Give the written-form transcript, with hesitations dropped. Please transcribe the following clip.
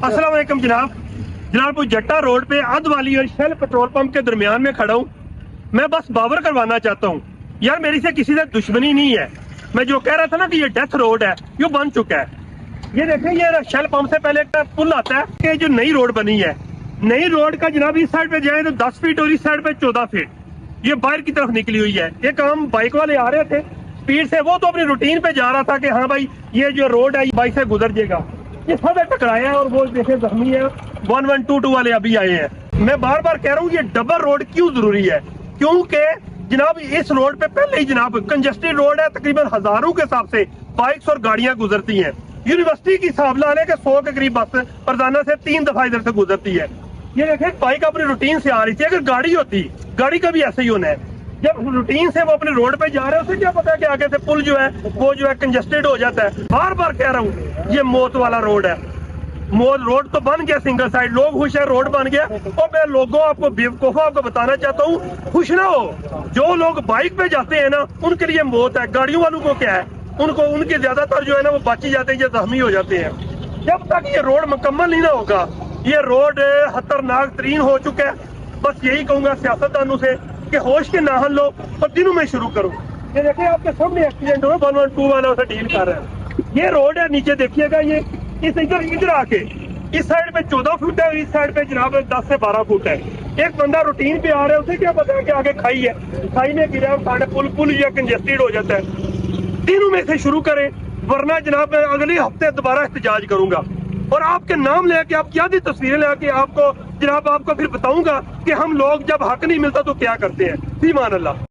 अस्सलाम वालेकुम जनाब जट्टा रोड पे अद वाली और शेल पेट्रोल पंप के दरमियान में खड़ा हूँ। मैं बस बावर करवाना चाहता हूँ यार, मेरी से किसी से दुश्मनी नहीं है। मैं जो कह रहा था ना कि ये डेथ रोड है, ये बन चुका है। ये देखें, ये शेल पंप से पहले एक पुल आता है कि जो नई रोड बनी है, नई रोड का जनाब इस साइड पे जाए तो 10 फीट और इस साइड पे 14 फीट ये बाहर की तरफ निकली हुई है। एक हम बाइक वाले आ रहे थे स्पीड से, वो तो अपनी रूटीन पे जा रहा था कि हाँ भाई ये जो रोड है बाइक से गुजर जाएगा, ये सब टकराया है और वो देखे जख्मी है। 1122 वाले अभी आए हैं। मैं बार बार कह रहा हूँ ये डबल रोड क्यों जरूरी है, क्योंकि जनाब इस रोड पे पहले ही जनाब कंजेस्टेड रोड है, तकरीबन हजारों के हिसाब से बाइक्स और गाड़ियां गुजरती हैं। यूनिवर्सिटी की हिसाब ला लें कि 100 के करीब बस रोजाना से 3 दफा इधर से गुजरती है। ये देखें, बाइक अपनी रूटीन से आ रही थी, अगर गाड़ी होती, गाड़ी का भी ऐसे ही होना है। जब रूटीन से वो अपने रोड पे जा रहे हैं, उसे क्या पता है कि आगे से पुल जो है वो जो है कंजेस्टेड हो जाता है। बार बार कह रहा हूँ ये मौत वाला रोड है। मौत रोड तो बन गया सिंगल साइड, लोग खुश है, रोड बन गया। और मैं लोगों आपको बेवकूफों आपको बताना चाहता हूँ, खुश ना हो। जो लोग बाइक पे जाते हैं ना उनके लिए मौत है, गाड़ियों वालों को क्या है, उनको उनके ज्यादातर जो है ना वो बच ही जाते हैं या जख्मी हो जाते हैं। जब तक ये रोड मुकम्मल नहीं ना होगा, ये रोड खतरनाक तरीन हो चुका है। बस यही कहूंगा सियासतदानों से कि होश के नाहन लो और दिनों में शुरू करो। ये देखिए आपके सामने एक्सीडेंट हुआ, 112 वाला उसे डील कर रहा है। ये रोड है, नीचे देखिएगा, ये इस इधर आके इस साइड पे 14 फुट है, इस साइड पे जनाब 10 से 12 फुट है। एक बंदा रूटीन पे आ रहा है, उसे क्या पता है कि आगे खाई है, खाई में गिरा है, साढ़े पुल या कंजेस्टेड हो जाता है। दिनों में से शुरू करें, वरना जनाब अगले हफ्ते दोबारा एहतजाज करूंगा और आपके नाम लेके, आपकी आधी तस्वीरें लेके आपको जनाब आपको फिर बताऊंगा कि हम लोग जब हक नहीं मिलता तो क्या करते हैं। फी मान अल्लाह।